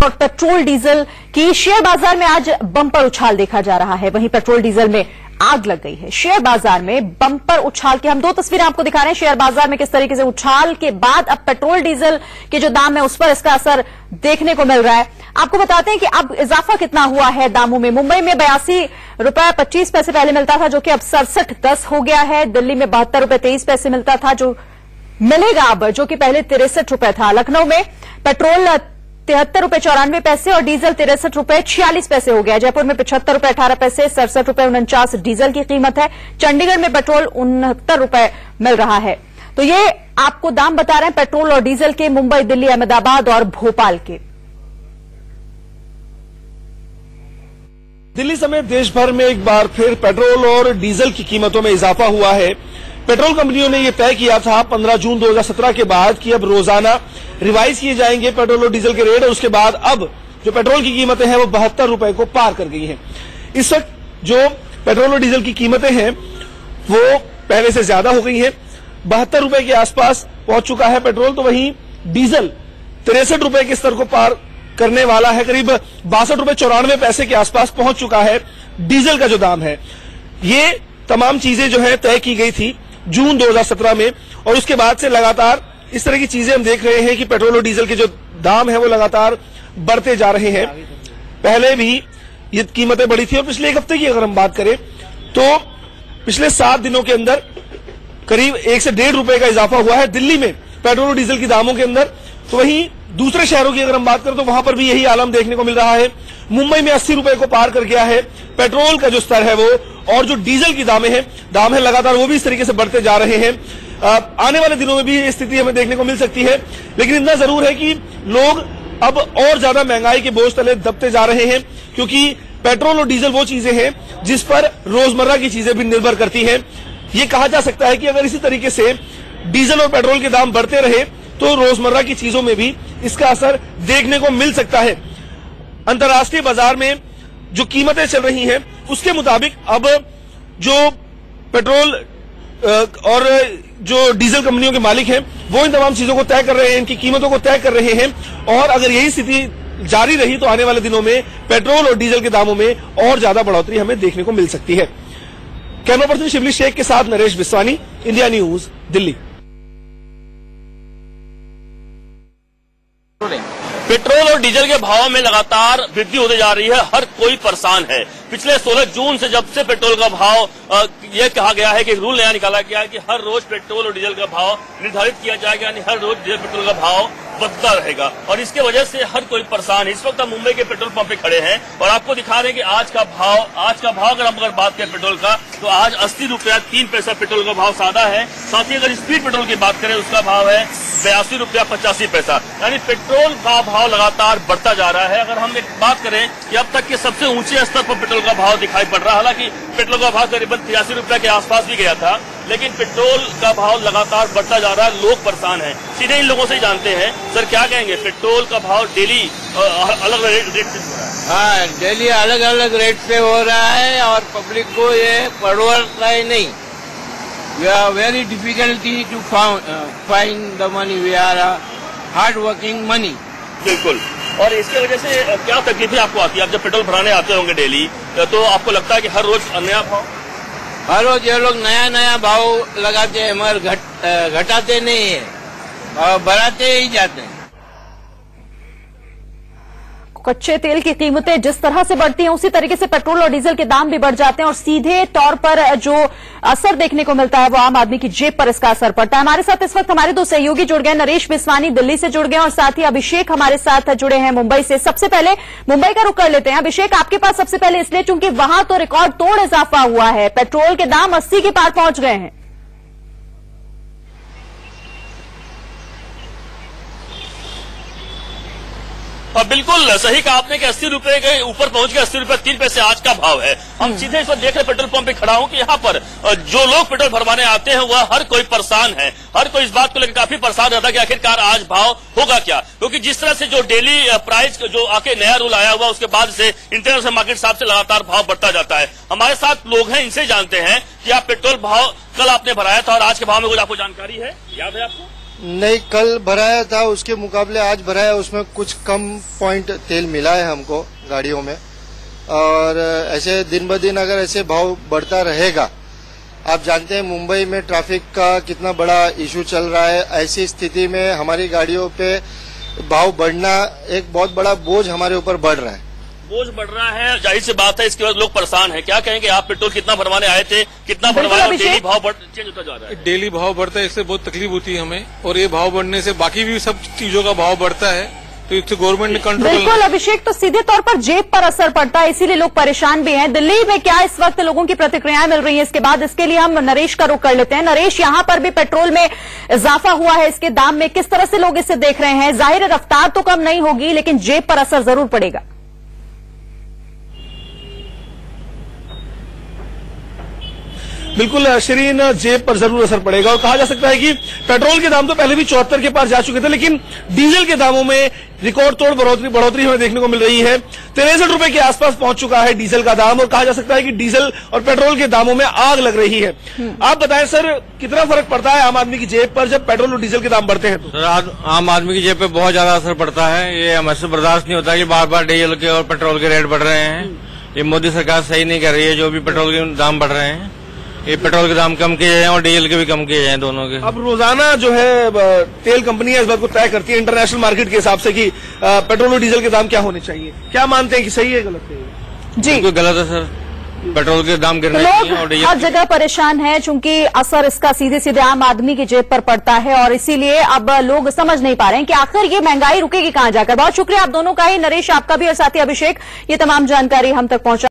और petrol diesel की share बाजार में आज बम्पर उछाल देखा जा रहा है। वहीं पेट्रोल डीजल में आग लग गई है। शेयर बाजार में बम्पर उछाल की हम दो तस्वीरें आपको दिखा रहे हैं। शेयर बाजार में किस तरीके से उछाल के बाद अब पेट्रोल डीजल के जो दाम है उस पर इसका असर देखने को मिल रहा है। आपको बताते हैं कि अब इजाफा कितना हुआ है दामों में। मुंबई में 82 रुपए 25 पैसे पहले मिलता था, जो कि अब 67.10 हो गया है। दिल्ली में 72 रुपए 23 पैसे मिलता था, जो मिलेगा अब, जो कि पहले 63 रुपए था। लखनऊ में पेट्रोल 73 रुपए 94 पैसे और डीजल 63 रुपए 46 पैसे हो गया। जयपुर में 75 रुपए 18 पैसे 67 रुपए 49 डीजल की कीमत है। चंडीगढ़ में पेट्रोल 69 रुपए मिल रहा है। तो ये आपको दाम बता रहे हैं पेट्रोल और डीजल के, मुंबई, दिल्ली, अहमदाबाद और भोपाल के। दिल्ली समेत देश भर में एक बार फिर पेट्रोल और डीजल की कीमतों में इजाफा हुआ है। पेट्रोल कंपनियों ने यह तय किया था 15 जून 2017 के बाद कि अब रोजाना रिवाइज किए जाएंगे पेट्रोल और डीजल के रेट, और उसके बाद अब जो पेट्रोल की कीमतें हैं वो 72 रुपए को पार कर गई हैं। इस वक्त जो पेट्रोल और डीजल की कीमतें हैं वो पहले से ज्यादा हो गई हैं। 72 रुपए के आसपास पहुंच चुका है पेट्रोल, तो वहीं डीजल 63 रुपए के स्तर को पार करने वाला है। करीब 62 रुपए 94 पैसे के आसपास पहुंच चुका है डीजल का जो दाम है। ये तमाम चीजें जो है तय की गई थी जून 2017 में, और उसके बाद से लगातार इस तरह की चीजें हम देख रहे हैं कि पेट्रोल और डीजल के जो दाम है वो लगातार बढ़ते जा रहे हैं। पहले भी ये कीमतें बढ़ी थी, और पिछले एक हफ्ते की अगर हम बात करें तो पिछले 7 दिनों के अंदर करीब 1 से 1.5 रुपए का इजाफा हुआ है दिल्ली में पेट्रोल और डीजल के दामों के अंदर। तो वहीं दूसरे शहरों की अगर हम बात करें तो वहां पर भी यही आलम देखने को मिल रहा है। मुंबई में 80 रुपए को पार कर गया है पेट्रोल का जो स्तर है वो, और जो डीजल की दाम है लगातार वो भी इस तरीके से बढ़ते जा रहे हैं। आने वाले दिनों में भी ये स्थिति हमें देखने को मिल सकती है, लेकिन इतना जरूर है कि लोग अब और ज्यादा महंगाई के बोझ तले दबते जा रहे हैं, क्योंकि पेट्रोल और डीजल वो चीजें हैं जिस पर रोजमर्रा की चीजें भी निर्भर करती हैं। ये कहा जा सकता है कि अगर इसी तरीके से डीजल और पेट्रोल के दाम बढ़ते रहे तो रोजमर्रा की चीजों में भी इसका असर देखने को मिल सकता है। अंतर्राष्ट्रीय बाजार में जो कीमतें चल रही हैं उसके मुताबिक अब जो पेट्रोल और जो डीजल कंपनियों के मालिक हैं वो इन तमाम चीजों को तय कर रहे हैं, इनकी कीमतों को तय कर रहे हैं, और अगर यही स्थिति जारी रही तो आने वाले दिनों में पेट्रोल और डीजल के दामों में और ज्यादा बढ़ोतरी हमें देखने को मिल सकती है। कैमरा पर्सन शिवली शेख के साथ Naresh Biswani, India news, Delhi. Petrol और डीजल के भाव में लगातार वृद्धि होती जा रही है, हर कोई परेशान है। पिछले 16 जून से जब से पेट्रोल का भाव यह कहा गया है कि रूल नया निकाला गया है कि हर रोज पेट्रोल और डीजल का भाव निर्धारित किया जाएगा, यानी हर रोज डीजल पेट्रोल का भाव बढ़ता रहेगा, और इसके वजह से हर कोई परेशान है। इस वक्त हम मुंबई के पेट्रोल पंप पे खड़े हैं और आपको दिखा रहे हैं कि आज का भाव अगर हम बात करें पेट्रोल का तो आज 80 रुपया 3 पैसा पेट्रोल का भाव सादा है। साथ ही अगर स्पीड पेट्रोल की बात करें उसका भाव है 82 रुपया 85 पैसा, यानी पेट्रोल का भाव लगातार बढ़ता जा रहा है। अगर हम एक बात करें कि अब तक के सबसे ऊंचे स्तर पर पेट्रोल का भाव दिखाई पड़ रहा है, हालांकि पेट्रोल का भाव करीबन 83 रुपया के आसपास भी गया था, लेकिन पेट्रोल का भाव लगातार बढ़ता जा रहा है। लोग परेशान हैं। सीधे इन लोगों से ही जानते हैं, सर क्या कहेंगे, पेट्रोल का भाव डेली अलग रेट से हो रहा है? हाँ, डेली अलग अलग रेट से हो रहा है और पब्लिक को ये परवड़ता ही नहीं। We are very difficulty to find the money, we are hard working money. बिल्कुल, और इसकी वजह से क्या तकलीफें आपको आती है? आप जब पेट्रोल भराने आते होंगे डेली तो आपको लगता है कि हर रोज नया भाव? हर रोज ये लोग नया भाव लगाते हैं, मगर घटाते नहीं है और बढ़ाते ही जाते हैं। कच्चे तेल की कीमतें जिस तरह से बढ़ती हैं उसी तरीके से पेट्रोल और डीजल के दाम भी बढ़ जाते हैं, और सीधे तौर पर जो असर देखने को मिलता है वो आम आदमी की जेब पर इसका असर पड़ता है। हमारे साथ इस वक्त हमारे दो सहयोगी जुड़ गए, नरेश बिस्वानी दिल्ली से जुड़ गए और साथ ही अभिषेक हमारे साथ जुड़े हैं मुंबई से। सबसे पहले मुंबई का रुख कर लेते हैं। अभिषेक, आपके पास सबसे पहले इसलिए चूंकि वहां तो रिकॉर्ड तोड़ इजाफा हुआ है, पेट्रोल के दाम 80 के पार पहुंच गए हैं। बिल्कुल सही कहा आपने कि 80 रुपए के ऊपर पहुंच गया। 80 रुपए 3 पैसे आज का भाव है। हम सीधे इस वक्त देख रहे पेट्रोल पंप पे खड़ा हूं कि यहाँ पर जो लोग पेट्रोल भरवाने आते हैं वह हर कोई परेशान है। हर कोई इस बात को लेकर काफी परेशान रहता है कि आखिरकार आज भाव होगा क्या, क्योंकि जिस तरह से जो डेली प्राइस जो आके नया रूल आया हुआ उसके बाद से इंटरनेशनल मार्केट हिसाब से लगातार भाव बढ़ता जाता है। हमारे साथ लोग हैं, इनसे जानते हैं कि आप पेट्रोल भाव कल आपने भराया था और आज के भाव में कुछ आपको जानकारी है, याद है आपको? नहीं, कल भराया था उसके मुकाबले आज भराया, उसमें कुछ कम पॉइंट तेल मिला है हमको गाड़ियों में। और ऐसे दिन ब दिन अगर ऐसे भाव बढ़ता रहेगा, आप जानते हैं मुंबई में ट्रैफिक का कितना बड़ा इशू चल रहा है। ऐसी स्थिति में हमारी गाड़ियों पे भाव बढ़ना एक बहुत बड़ा बोझ हमारे ऊपर बढ़ रहा है। बोझ बढ़ रहा है, जाहिर सी बात है, इसके बाद लोग परेशान हैं। क्या कहेंगे आप, पेट्रोल कितना भरवाने आए थे, कितना भरवाया, और डेली भाव चेंज होता जा रहा है? डेली भाव बढ़ता है, इससे बहुत तकलीफ होती है हमें, और ये भाव बढ़ने से बाकी भी सब चीजों का भाव बढ़ता है, तो इससे गवर्नमेंट ने कंट्रोल। बिल्कुल अभिषेक, तो सीधे तौर पर जेब पर असर पड़ता है, इसीलिए लोग परेशान भी हैं। दिल्ली में क्या इस वक्त लोगों की प्रतिक्रियाएं मिल रही हैं इसके बाद, इसके लिए हम नरेश का रुख कर लेते हैं। नरेश, यहां पर भी पेट्रोल में इजाफा हुआ है, इसके दाम में किस तरह से लोग इसे देख रहे हैं? जाहिर है रफ्तार तो कम नहीं होगी, लेकिन जेब पर असर जरूर पड़ेगा। बिल्कुल शरीन, जेब पर जरूर असर पड़ेगा। और कहा जा सकता है कि पेट्रोल के दाम तो पहले भी 74 के पार जा चुके थे, लेकिन डीजल के दामों में रिकॉर्ड तोड़ बढ़ोतरी हमें देखने को मिल रही है। 63 रुपए के आसपास पहुंच चुका है डीजल का दाम, और कहा जा सकता है कि डीजल और पेट्रोल के दामों में आग लग रही है। आप बताएं सर, कितना फर्क पड़ता है आम आदमी की जेब पर जब पेट्रोल और डीजल के दाम बढ़ते हैं? तो सर, आम आदमी की जेब पे बहुत ज्यादा असर पड़ता है। ये हमसे बर्दाश्त नहीं होता कि बार बार डीजल के और पेट्रोल के रेट बढ़ रहे हैं। ये मोदी सरकार सही नहीं कर रही है, जो भी पेट्रोल के दाम बढ़ रहे हैं। ये पेट्रोल के दाम कम किए जाएं और डीजल के भी कम किए जाएं, दोनों के। अब रोजाना जो है तेल कंपनियां इस बात को तय करती है इंटरनेशनल मार्केट के हिसाब से कि पेट्रोल और डीजल के दाम क्या होने चाहिए। क्या मानते हैं कि सही है, गलत है? जी बिल्कुल गलत है सर, पेट्रोल के दाम गिरने चाहिए और लोग हर जगह परेशान हैं, चूंकि असर इसका सीधे सीधे आम आदमी की जेब पर पड़ता है, और इसीलिए अब लोग समझ नहीं पा रहे हैं कि आखिर ये महंगाई रुकेगी कहां जाकर। बहुत शुक्रिया आप दोनों का ही, नरेश आपका भी और साथ ही अभिषेक, ये तमाम जानकारी हम तक पहुंचा।